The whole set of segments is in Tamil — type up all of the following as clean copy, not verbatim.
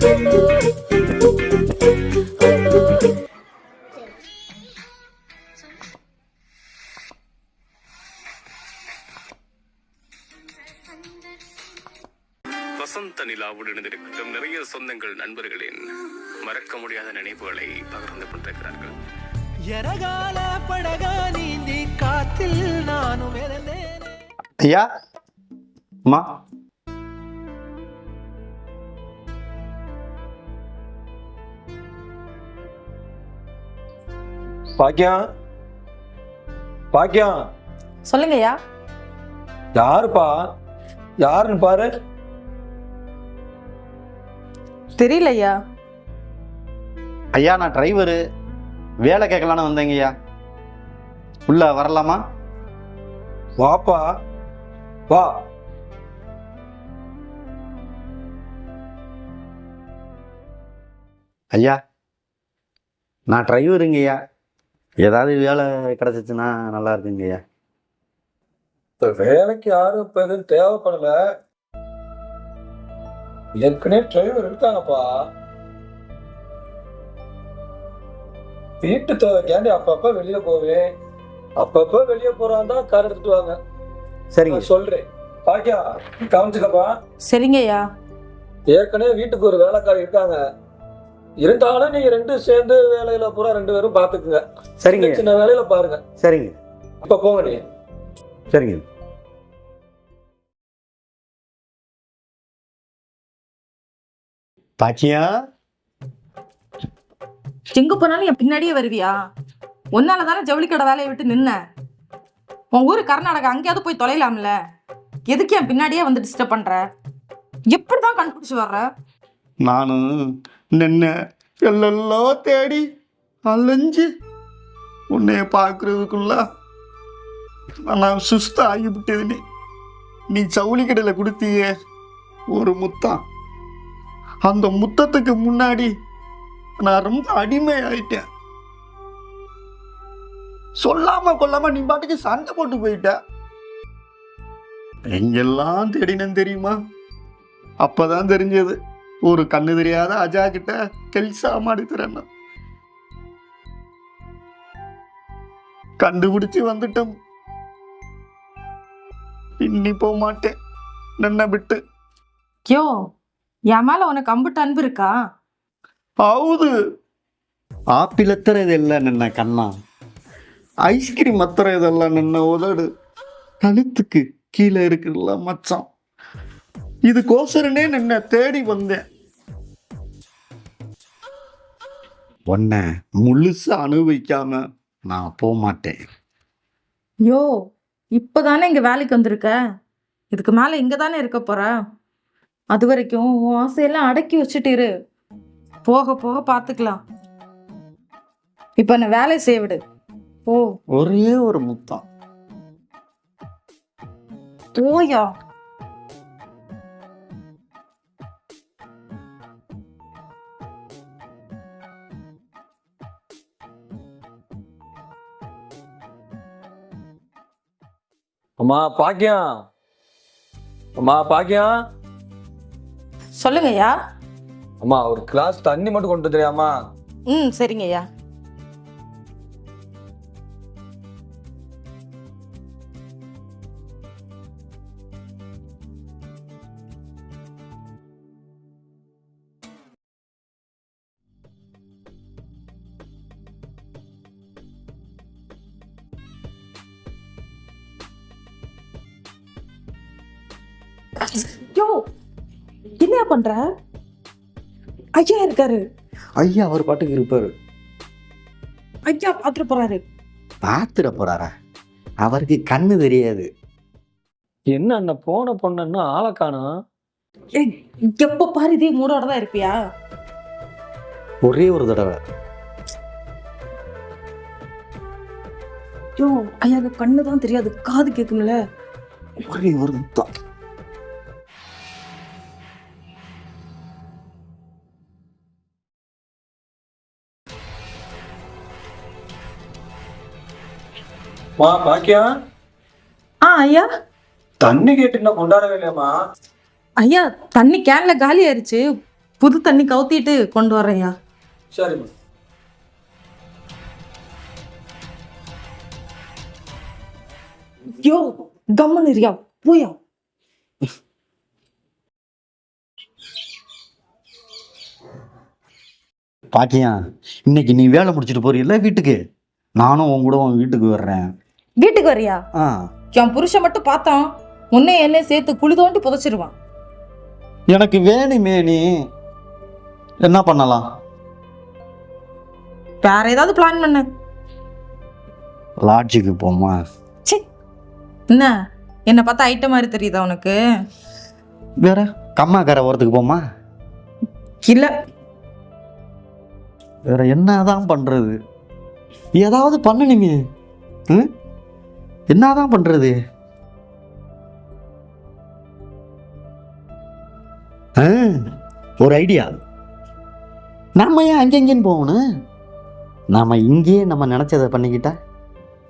வசந்த நிலாவுடன் இணைந்திருக்கும் நிறைய சொந்தங்கள் நண்பர்களின் மறக்க முடியாத நினைவுகளை பகிர்ந்து கொண்டிருக்கிறார்கள். ஐயா அம்மா, பாக்கியம் பாக்கியம், சொல்லுங்க ஐயா. யாருப்பா? யாருன்னு பாரு. தெரியல ஐயா. ஐயா நான் டிரைவரு, வேலை கேட்கலான்னு வந்தேங்க ஐயா. உள்ள வரலாமா? வாப்பா வா. ஐயா நான் டிரைவருங்க ஐயா. ஏதாவது வேலை கிடைச்சிச்சுன்னா நல்லா இருக்குங்க ஐயா. இந்த வேலைக்கு யாரும் இப்ப எதுவும் தேவைப்படல. ஏற்கனவே டிரைவர் இருக்காங்கப்பா. வீட்டு தேவைக்காண்டி அப்பப்ப வெளியில போவேன். அப்பப்ப வெளியே போறான் தான் கார் எடுத்துட்டு வாங்க. சரிங்க நான் சொல்றேன். பாக்கியா கவனிச்சுக்கப்பா. சரிங்க ஐயா. ஏற்கனவே வீட்டுக்கு ஒரு வேலைக்காரி இருக்காங்க. இருந்தாலும் நீங்க ரெண்டும் சேர்ந்து வேலையில பூரா 2 பேரும் பாத்துக்குங்க. சரிங்க சின்ன வேலையில பாருங்க. சரிங்க இப்ப போங்க நீ. சரிங்க. பாக்கியா, எங்க போனாலும் என் பின்னாடியே வருவியா? உன்னால தானே ஜவுளி கடை வேலையை விட்டு நின்ன. உன் ஊரு கர்நாடகா, அங்கேயாவது போய் தொலைலாம்ல. எதுக்கு என் பின்னாடியே வந்து டிஸ்டர்ப் பண்ற? எப்படிதான் கண்டுபிடிச்சு வர்ற? நானும் நின்ன எல்லாம் தேடி அலைஞ்சு உன்னைய பார்க்கறதுக்குள்ள நான் சுஸ்த ஆகிவிட்டதுன்னு நீ ஜவுளி கடையில் கொடுத்திய ஒரு முத்தம். அந்த முத்தத்துக்கு முன்னாடி நான் ரொம்ப அடிமை ஆயிட்டேன். சொல்லாம கொல்லாம நீ பாட்டுக்கு சண்டை போட்டு போயிட்ட. எங்கெல்லாம் தேடினேன் தெரியுமா? அப்பதான் தெரிஞ்சது ஒரு கண்ணு தெரியாத அஜா கிட்ட கெல்சா மாடுத்துறேன். கண்டுபிடிச்சு வந்துட்டோம். இன்னி போக மாட்டேன் நின்ன விட்டு. யோ, என் மேல உனக்கு அம்புட்டு அன்பு இருக்கா? ಹೌದು. ಆಪಿಲ್ ಹತ್ತಿರ ಇದೆಲ್ಲ ನನ್ನ ಕಣ್ಣ, ஐஸ்கிரீம் ಹತ್ತಿರ ಇದೆಲ್ಲ ನನ್ನ உதடு, கழுத்துக்கு கீழே இருக்குல்ல மச்சான். இதுக்கோசரனே நின்ன தேடி வந்தேன். உன்னை முழுசா அனுபவிக்காம நான் போக மாட்டேன். யோ, இப்பதானே இங்க வேலைக்கு வந்திருக்க. இதுக்கு மேல இங்க தானே இருக்க போற. அது வரைக்கும் உன் ஆசையெல்லாம் அடக்கி வச்சுட்டு இரு. போக போக பாத்துக்கலாம். இப்ப என்ன வேலை செய்ய விடு. போ. ஒரே ஒரு முத்தம். போயா. அம்மா பாக்கியம், அம்மா பாக்கியம். சொல்லுங்க ஐயா. அம்மா ஒரு கிளாஸ் தண்ணி மட்டும் கொண்டு தெரியாமா? சரிங்க ஐயா. யோ, என்ன பண்ற? ஐயா இருக்காரு. ஐயா அவர் பாட்டுக்கு இருப்பாரு. ஐயா பாத்துட்டு போறாரு. பாத்துட போறாரா? அவருக்கு கண்ணு தெரியாது. என்ன அண்ணன் போன பொண்ணுன்னா ஆளை காணோம். எப்ப பாரு இதே மூடோட தான் இருப்பியா? ஒரே ஒரு தடவை. யோ, ஐயாக்கு கண்ணுதான் தெரியாது, காது கேட்கும்ல. ஒரே ஒரு முத்தம். மா பாக்கியம். ஐயா தண்ணி கேட்டு இன்னும் கொண்டாடவே இல்லையாம்மா? ஐயா, தண்ணி கேன்ல காலி ஆயிருச்சு. புது தண்ணி கவுத்திட்டு கொண்டு வரேன்யா. சரிம்மா. யோ கம்மன் இருயா, போயா. பாக்கியா, இன்னைக்கு நீ வேலை முடிச்சிட்டு போறீல்ல வீட்டுக்கு, நானும் உன் கூட உன் வீட்டுக்கு வர்றேன். வீட்டுக்கு வரியா? ஆ, என் புருஷன் மட்டும் பார்த்தான் உன்னை என்ன சேர்த்து குழி தோண்டி புதைச்சிருவான். எனக்கு வேணுமே, நீ என்ன பண்ணலாம்? வேற ஏதாவது பிளான் பண்ணு. லாட்ஜுக்கு போமா? ச்சே, என்ன என்னை பார்த்தா ஐட்டம் மாதிரி தெரியுதா உனக்கு? வேற கம்மாக்கார ஓரத்துக்கு போமா? இல்ல. வேற என்னதான் பண்றது? ஏதாவது பண்ணணுமே. என்னதான் பண்றது? ஒரு ஐடியா. நாம ஏன் அங்கெங்கன்னு போகணும்? நாம இங்கேயே நம்ம நினைச்சதை பண்ணிக்கிட்டா.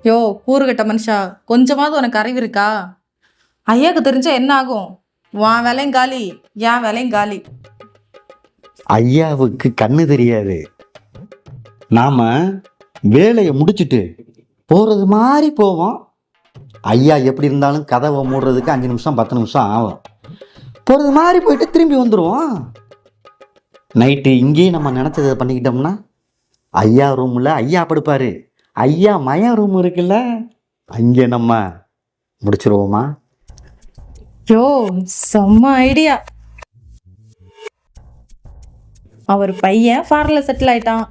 யோ கூறுகட்ட மனுஷா, கொஞ்சமாவது உனக்கு அறிவு இருக்கா? ஐயாவுக்கு தெரிஞ்சா என்ன ஆகும்? உன் வேலையும் காலி, என் வேலையும் காலி. ஐயாவுக்கு கண்ணு தெரியாது. நாம வேலையை முடிச்சுட்டு போறது மாதிரி போவோம். ஐயா எப்படி இருந்தாலும் கதவை மூடுறதுக்கு 5 நிமிஷம் 10 நிமிஷம் ஆகும். போறது மாதிரி போயிட்டு திரும்பி வந்துடுவோம். நைட்டு இங்கேயே நம்ம நினைச்சதை பண்ணிக்கிட்டோம்னா, ஐயா ரூம்ல ஐயா படுப்பாரு, ஐயா மயம் ரூம் இருக்குல்ல, அங்கே நம்ம முடிச்சிருவோமா? யோ செம்ம ஐடியா. அவர் பையன் ஃபாரின்ல செட்டில் ஆயிட்டான்,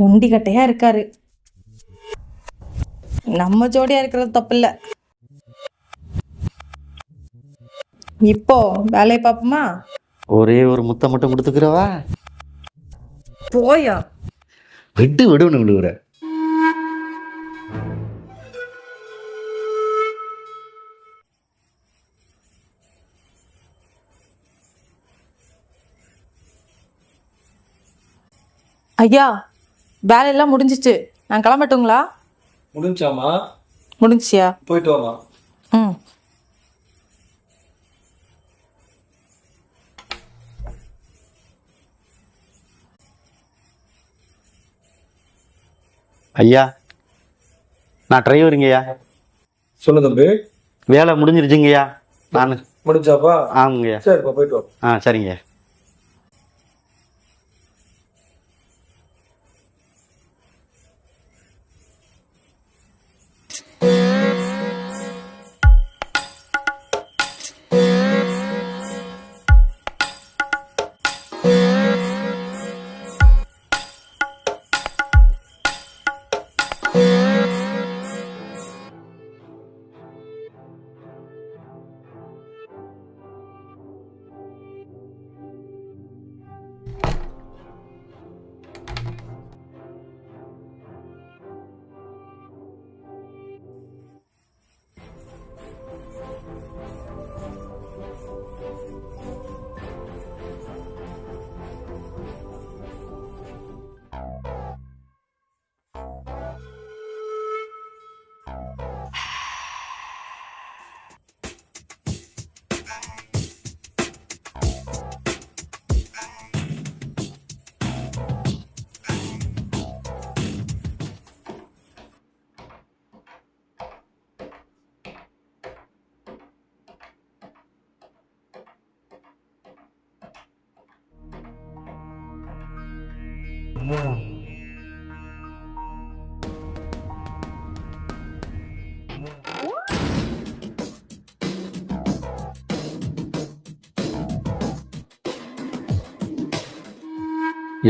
ஒண்டி கட்டையா இருக்காரு. நம்ம ஜோடியா இருக்கிறது தப்பில்ல. இப்போ வேலையை பார்ப்போமா? ஒரே ஒரு முத்தம் மட்டும் கொடுத்துக்கிறவா? போயா. விட்டு விடுன்னு விழுவுற. ஐயா வேலையெல்லாம் முடிஞ்சிச்சு, நான் கிளம்பட்டுங்களா? முடிஞ்சாமா? முடிஞ்சியா? போயிட்டு வாமா. ம். ஐயா, நான் டிரைவருங்கய்யா. சொல்லு தம்பி. வேலை முடிஞ்சிருச்சுங்கய்யா. நான் முடிஞ்சாப்பா? ஆமாங்கய்யா. சரிப்பா, போயிட்டு வா. சரிங்க.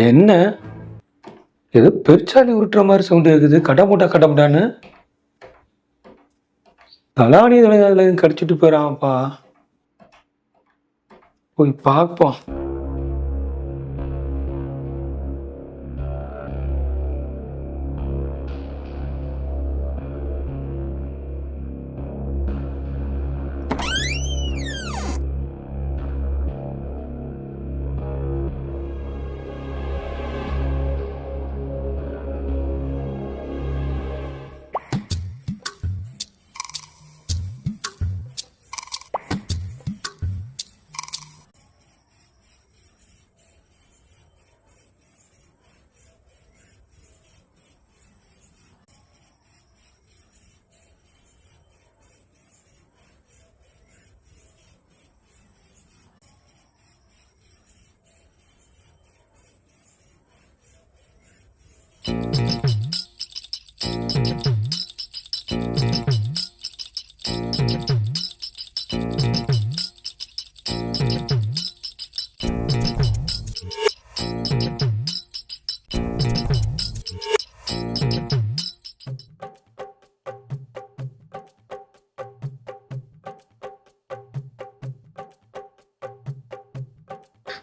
என்ன ஏதோ பெருச்சாலி உருட்டுற மாதிரி சவுண்ட் இருக்குது. கடமுட்டான்னு தலாணி கடிச்சிட்டு போயிடான்ப்பா. போய் பார்ப்போம்.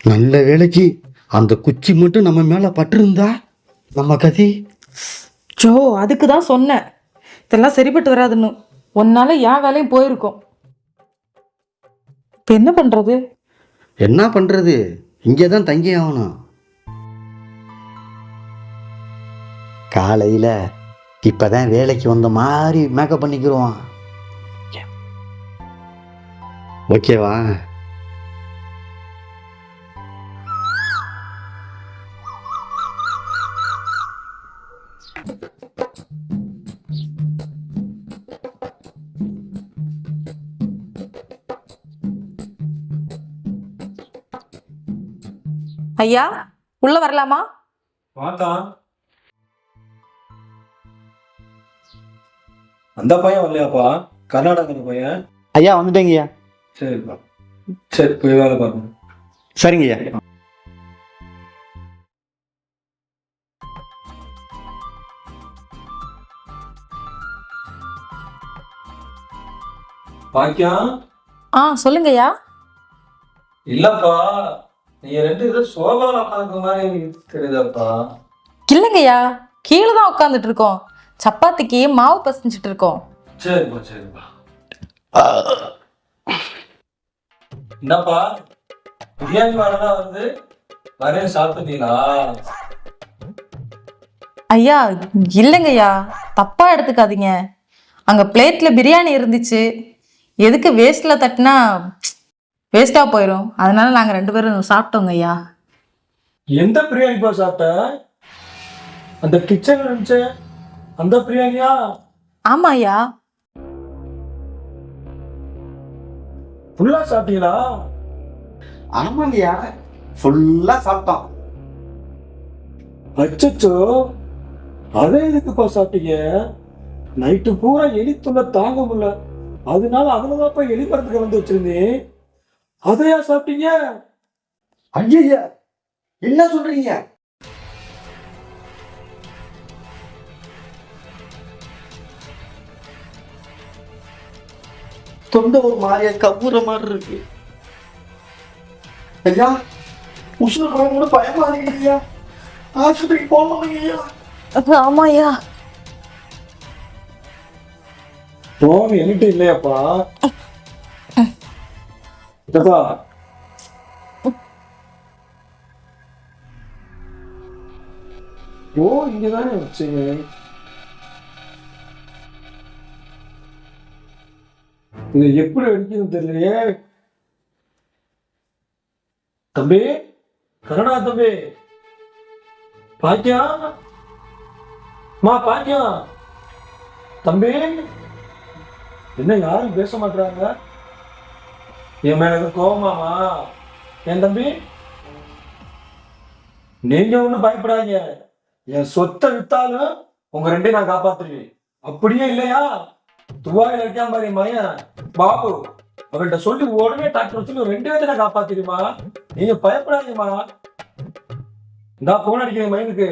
நல்ல வேலைக்கு அந்த குச்சி மட்டும் நம்ம மேலே பட்டிருந்தா நம்ம கதி. ஜோ, அதுக்கு தான் சொன்னேன் இதெல்லாம் சரிப்பட்டு வராதுன்னு. உன்னால என் வேலையும் போயிருக்கோம். இப்போ என்ன பண்றது? என்ன பண்ணுறது, இங்கே தான் தங்கி ஆகணும். காலையில் இப்போ தான் வேலைக்கு வந்த மாதிரி மேக்கப் பண்ணிக்கிறோம். ஓகேவா? ஐயா, உள்ள வரலாமா? வாத்தா. அந்த பையன் வரலையாப்பா? கர்நாடகா பையன். ஐயா வந்துட்டேங்கய்யா. சரிப்பா, சரி போய் வேலை பார்க்கணும். சரிங்கய்யா. பாக்கியம். சொல்லுங்கய்யா. இல்லப்பா, நீங்க ரெண்டு பேரும் சோபால உட்காந்துக்க மாதிரி தெரியுதாப்பா? இல்லைங்கய்யா, கீழே தான் உட்காந்துட்டு இருக்கோம். சப்பாத்திக்கு மாவு பசஞ்சிட்டு இருக்கோம். சரிப்பா சரிப்பா. என்னப்பா பிரியாணி வாடலாம் வந்து வரைய சாப்பிட்டீங்களா? ஐயா இல்லைங்கய்யா, தப்பா எடுத்துக்காதீங்க. அங்க பிளேட்ல பிரியாணி இருந்துச்சு. எதுக்கு வேஸ்ட்ல தட்டினா வேஸ்டா போயிடும். அதனால நாங்க 2 பேரும் சாப்பிட்டோங்க ஐயா. எந்த பிரியாணிப்பா சாப்பிட்ட? அந்த கிச்சன் இருந்துச்சு அந்த பிரியாணியா? ஆமா ஐயா. ஃபுல்லா சாப்பிட்டீங்களா? ஆமாங்கய்யா, ஃபுல்லாக சாப்பிட்டோம். அச்சச்சோ, அதே எதுக்குப்பா சாப்பிட்டீங்க? நைட்டு பூரா எலி துள்ள தாங்க முடியல, அதனால அதுலதான்ப்பா எலி மரத்துக்கு வந்து வச்சிருந்தேன். அதையா சாப்பிட்டீங்க? ஐயா என்ன சொல்றீங்க? தொண்டை ஒரு மாதிரியா கவுற மாதிரி இருக்கு. ஐயா, உசுறு கூட பயமா இருக்கு ஐயா. ஆஸ்பத்திரிக்கு போகணும் ஐயா. ஆமா ஐயா. போன் என்கிட்ட இல்லையாப்பா? இதப்பா, ஓ இங்கதானே வச்சீங்க. இது எப்படி அடிக்குதுன்னு தெரியலையே. தம்பி, கருணா தம்பி, பாக்கியம், பாக்கியம் தம்பி, என்ன யாரும் பேச மாட்டாங்க? என் மேல எதுவும் கோவமாமா? என் தம்பி, நீங்க ஒண்ணும் பயப்படாதீங்க. என் சொத்தை வித்தாலும் உங்க 2 நான் காப்பாத்துருவேன். அப்படியே இல்லையா, துபாயில இருக்கா மாதிரி மயன் பாபு, அவர்கிட்ட சொல்லி உடனே டாக்டர் வச்சு 2 பேர்த்த நான் காப்பாத்திடுமா. நீங்க பயப்படாதீங்கம்மா. நான் போன் அடிக்கிறேன் மயனுக்கு.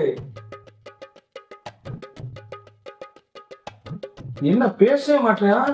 என்ன பேசவே மாட்டேன்?